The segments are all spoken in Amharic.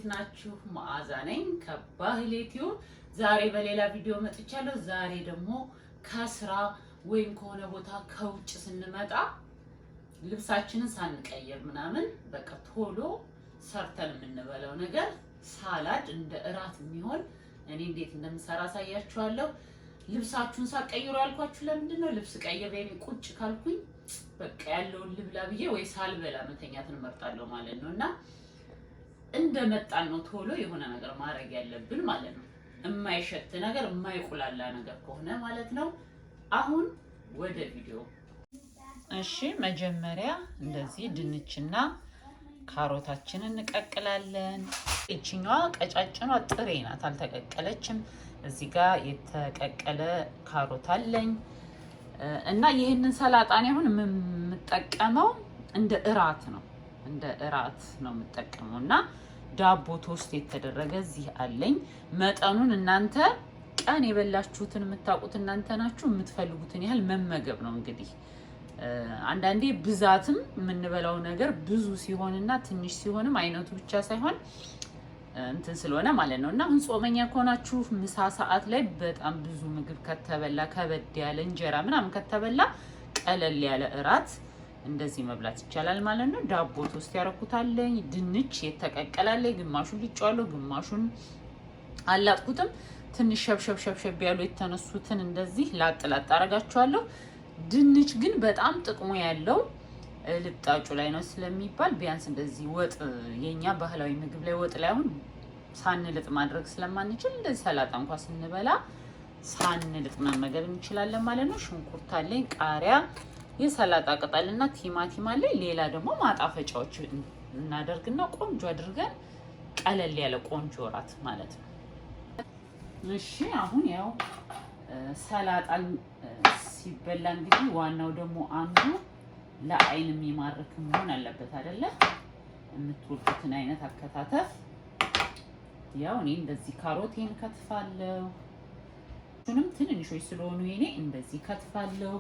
ናችሁ? መዓዛ ነኝ ከባህሌ ቲዩብ። ዛሬ በሌላ ቪዲዮ መጥቻለሁ። ዛሬ ደግሞ ከስራ ወይም ከሆነ ቦታ ከውጭ ስንመጣ ልብሳችንን ሳንቀይር ምናምን በቃ ቶሎ ሰርተን የምንበላው ነገር ሳላድ እንደ እራት የሚሆን እኔ እንዴት እንደምሰራ አሳያችኋለሁ። ልብሳችሁን ሳትቀይሩ ያልኳችሁ ለምንድን ነው? ልብስ ቀይሬ ቁጭ ካልኩኝ በቃ ያለውን ልብላ ብዬ ወይ ሳልበላ መተኛትን እመርጣለሁ ማለት ነው። እና እንደመጣን ነው ቶሎ የሆነ ነገር ማድረግ ያለብን ማለት ነው። የማይሸት ነገር የማይቆላላ ነገር ከሆነ ማለት ነው። አሁን ወደ ቪዲዮ። እሺ መጀመሪያ እንደዚህ ድንችና ካሮታችንን እንቀቅላለን። እቺኛዋ ቀጫጭኗ ጥሬ ናት፣ አልተቀቀለችም። እዚህ ጋር የተቀቀለ ካሮት አለኝ እና ይሄንን ሰላጣ ነው አሁን የምጠቀመው እንደ እራት ነው የምጠቀመው። እና ዳቦ ቶስት የተደረገ እዚህ አለኝ። መጠኑን እናንተ ቀን የበላችሁትን የምታውቁት እናንተ ናችሁ። የምትፈልጉትን ያህል መመገብ ነው። እንግዲህ አንዳንዴ ብዛትም የምንበላው ነገር ብዙ ሲሆንና ትንሽ ሲሆንም አይነቱ ብቻ ሳይሆን እንትን ስለሆነ ማለት ነው። እና አሁን ጾመኛ ከሆናችሁ ምሳ ሰዓት ላይ በጣም ብዙ ምግብ ከተበላ ከበድ ያለ እንጀራ ምናምን ከተበላ ቀለል ያለ እራት እንደዚህ መብላት ይቻላል ማለት ነው። ዳቦ ቶስት ያረኩታለኝ። ድንች የተቀቀላለኝ፣ ግማሹን ልጫዋለሁ፣ ግማሹን አላጥኩትም። ትንሽ ሸብሸብ ያሉ የተነሱትን እንደዚህ ላጥ አረጋቸዋለሁ። ድንች ግን በጣም ጥቅሙ ያለው ልጣጩ ላይ ነው ስለሚባል ቢያንስ እንደዚህ ወጥ የኛ ባህላዊ ምግብ ላይ ወጥ ላይ አሁን ሳንልጥ ማድረግ ስለማንችል እንደዚህ ሰላጣ እንኳን ስንበላ ሳንልጥ መመገብ እንችላለን ማለት ነው። ሽንኩርት አለኝ፣ ቃሪያ፣ የሰላጣ ቅጠልና ቲማቲም አለኝ። ሌላ ደግሞ ማጣፈጫዎች እናደርግና ቆንጆ አድርገን ቀለል ያለ ቆንጆ እራት ማለት ነው። እሺ አሁን ያው ሰላጣ ሲበላ እንግዲህ ዋናው ደግሞ አንዱ ለአይን የሚማርክ መሆን አለበት አይደለ? የምትወዱትን አይነት አከታተፍ። ያው እኔ እንደዚህ ካሮቴን ከትፋለሁ። ሁሉንም ትንንሾች ስለሆኑ እኔ እንደዚህ ከትፋለሁ።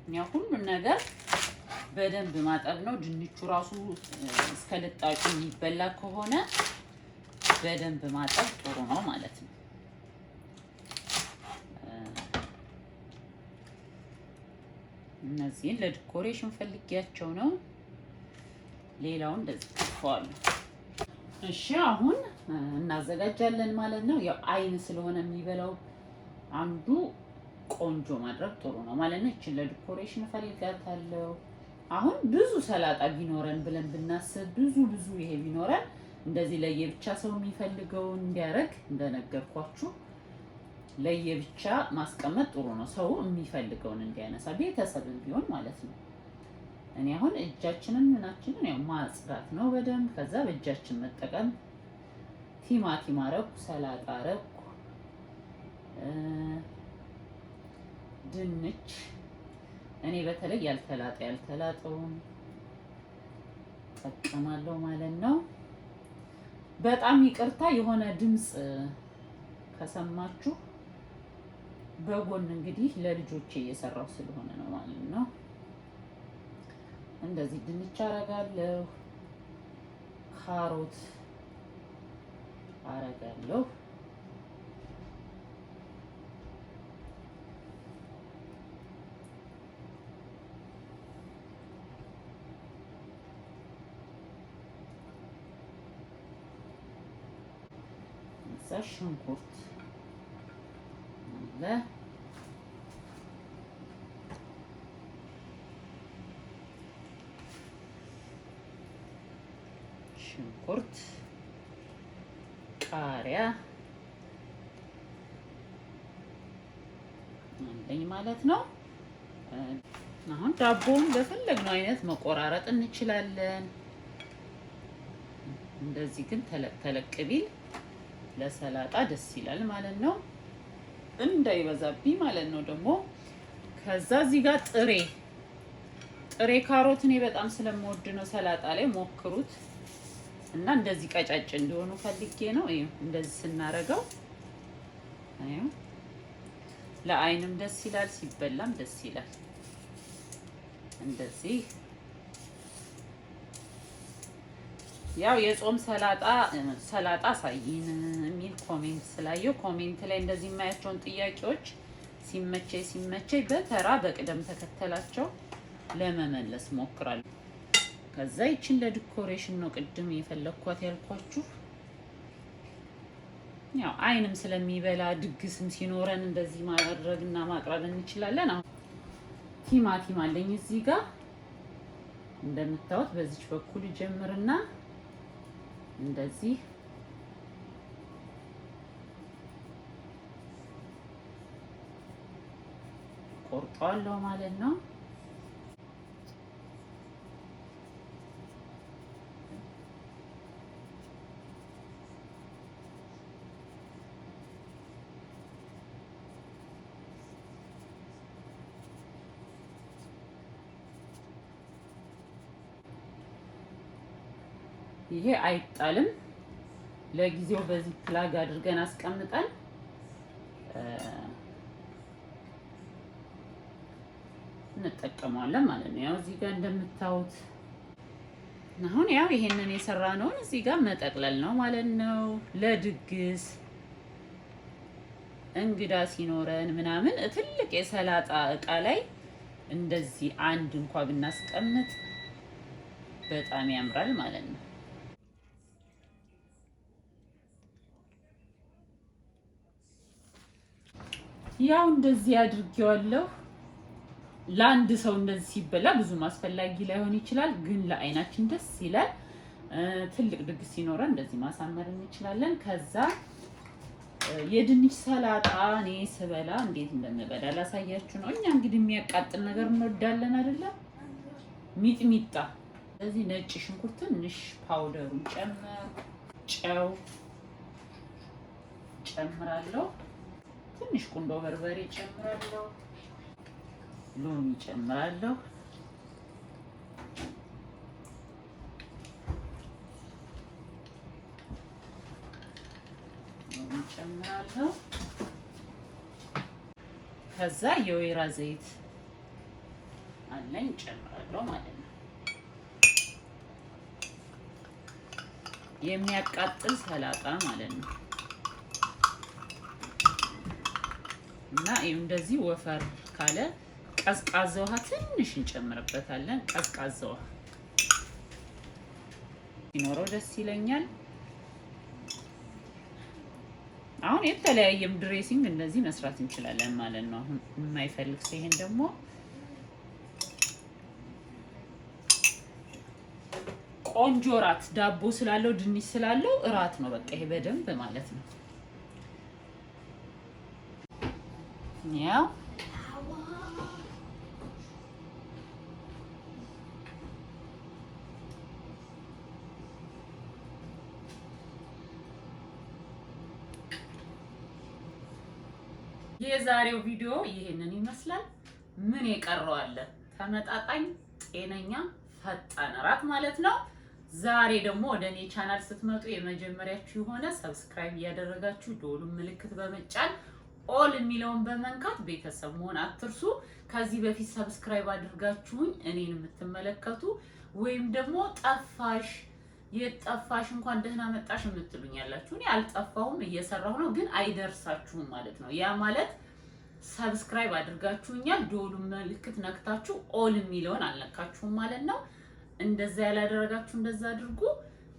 ያ ሁሉን ነገር በደንብ ማጠብ ነው። ድንቹ ራሱ እስከ ልጣጩ የሚበላ ከሆነ በደንብ ማጠብ ጥሩ ነው ማለት ነው። እነዚህን ለዲኮሬሽን ፈልጊያቸው ነው። ሌላውን እንደዚህ ከፋዋለሁ። እሺ አሁን እናዘጋጃለን ማለት ነው። ያው አይን ስለሆነ የሚበላው አንዱ ቆንጆ ማድረግ ጥሩ ነው ማለት ነው። እቺን ለዲኮሬሽን ፈልጋታለሁ። አሁን ብዙ ሰላጣ ቢኖረን ብለን ብናስብ ብዙ ይሄ ቢኖረን እንደዚህ ለየብቻ ሰው የሚፈልገውን እንዲያረግ እንደነገርኳችሁ ለየብቻ ማስቀመጥ ጥሩ ነው። ሰው የሚፈልገውን እንዲያነሳ ቤተሰብም ቢሆን ማለት ነው። እኔ አሁን እጃችንን ምናችንን ያው ማጽዳት ነው በደንብ። ከዛ በእጃችን መጠቀም። ቲማቲም አረኩ፣ ሰላጣ አረኩ፣ ድንች እኔ በተለይ ያልተላጠውን ተጠቀማለሁ ማለት ነው። በጣም ይቅርታ የሆነ ድምጽ ከሰማችሁ በጎን እንግዲህ ለልጆቼ እየሰራው ስለሆነ ነው ማለት ነው። እንደዚህ ድንች አረጋለሁ፣ ካሮት አረጋለሁ። ሽንኩርት አለ፣ ሽንኩርት፣ ቃሪያ አለኝ ማለት ነው። አሁን ዳቦውን በፈለግነው አይነት መቆራረጥ እንችላለን። እንደዚህ ግን ተለቅ ቢል ለሰላጣ ደስ ይላል ማለት ነው። እንዳይበዛብኝ ማለት ነው ደግሞ። ከዛ እዚህ ጋር ጥሬ ካሮት እኔ በጣም ስለምወድ ነው ሰላጣ ላይ ሞክሩት እና እንደዚህ ቀጫጭ እንዲሆኑ ፈልጌ ነው። ይሄው እንደዚህ ስናረገው አይው ለአይንም ደስ ይላል፣ ሲበላም ደስ ይላል። እንደዚህ ያው የጾም ሰላጣ ሳይን የሚል ኮሜንት ስላየው ኮሜንት ላይ እንደዚህ የማያቸውን ጥያቄዎች ሲመቸኝ በተራ በቅደም ተከተላቸው ለመመለስ ሞክራለሁ። ከዛ ይችን ለዲኮሬሽን ነው ቅድም የፈለኳት ያልኳችሁ። ያው አይንም ስለሚበላ ድግስም ሲኖረን እንደዚህ ማድረግና ማቅረብ እንችላለን። አሁን ቲማቲም አለኝ እዚህ ጋር እንደምታዩት በዚች በኩል ጀምርና እንደዚህ ቆርጠዋለሁ ማለት ነው። ይሄ አይጣልም። ለጊዜው በዚህ ፕላግ አድርገን አስቀምጠን እንጠቀመዋለን ማለት ነው። ያው እዚህ ጋር እንደምታዩት አሁን ያው ይሄንን የሰራነውን እዚህ ጋር መጠቅለል ነው ማለት ነው። ለድግስ እንግዳ ሲኖረን ምናምን ትልቅ የሰላጣ እቃ ላይ እንደዚህ አንድ እንኳን ብናስቀምጥ በጣም ያምራል ማለት ነው። ያው እንደዚህ አድርጌዋለሁ። ለአንድ ሰው እንደዚህ ሲበላ ብዙም አስፈላጊ ላይሆን ይችላል፣ ግን ለአይናችን ደስ ይላል። ትልቅ ድግስ ሲኖረን እንደዚህ ማሳመር እንችላለን። ከዛ የድንች ሰላጣ እኔ ስበላ እንዴት እንደምበላ ላሳያችሁ ነው። እኛ እንግዲህ የሚያቃጥል ነገር እንወዳለን አይደለ? ሚጥሚጣ ስለዚህ ነጭ ሽንኩርት ትንሽ ፓውደሩን ጨው ጨምራለሁ። ትንሽ ቁንዶ በርበሬ ጨምራለሁ። ሎሚ ጨምራለሁ። ጨምራለሁ። ከዛ የወይራ ዘይት አለኝ ጨምራለሁ ማለት ነው። የሚያቃጥል ሰላጣ ማለት ነው። እና ይሄው እንደዚህ ወፈር ካለ ቀዝቃዛ ውሃ ትንሽ እንጨምርበታለን። ቀዝቃዛ ውሃ ሲኖረው ደስ ይለኛል። አሁን የተለያየም ድሬሲንግ እንደዚህ መስራት እንችላለን ማለት ነው። አሁን የማይፈልግ ሰው ይሄን ደግሞ ቆንጆ እራት ዳቦ ስላለው ድንች ስላለው እራት ነው በቃ ይሄ በደንብ ማለት ነው። ያው የዛሬው ቪዲዮ ይሄንን ይመስላል። ምን የቀረው አለ? ተመጣጣኝ ጤነኛ ፈጣን እራት ማለት ነው። ዛሬ ደግሞ ወደ እኔ ቻናል ስትመጡ የመጀመሪያችሁ የሆነ ሰብስክራይብ እያደረጋችሁ ደወሉን ምልክት በመጫን ኦል የሚለውን በመንካት ቤተሰብ መሆን አትርሱ። ከዚህ በፊት ሰብስክራይብ አድርጋችሁኝ እኔን የምትመለከቱ ወይም ደግሞ ጠፋሽ የጠፋሽ እንኳን ደህና መጣሽ የምትሉኝ ያላችሁ፣ እኔ አልጠፋሁም እየሰራሁ ነው፣ ግን አይደርሳችሁም ማለት ነው። ያ ማለት ሰብስክራይብ አድርጋችሁኛል፣ ደወሉን ምልክት ነክታችሁ ኦል የሚለውን አልነካችሁም ማለት ነው። እንደዛ ያላደረጋችሁ እንደዛ አድርጉ።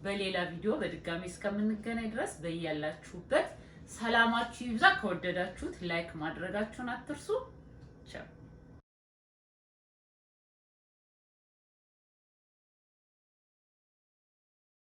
በሌላ ቪዲዮ በድጋሚ እስከምንገናኝ ድረስ በያላችሁበት ሰላማችሁ ይብዛ። ከወደዳችሁት ላይክ ማድረጋችሁን አትርሱ።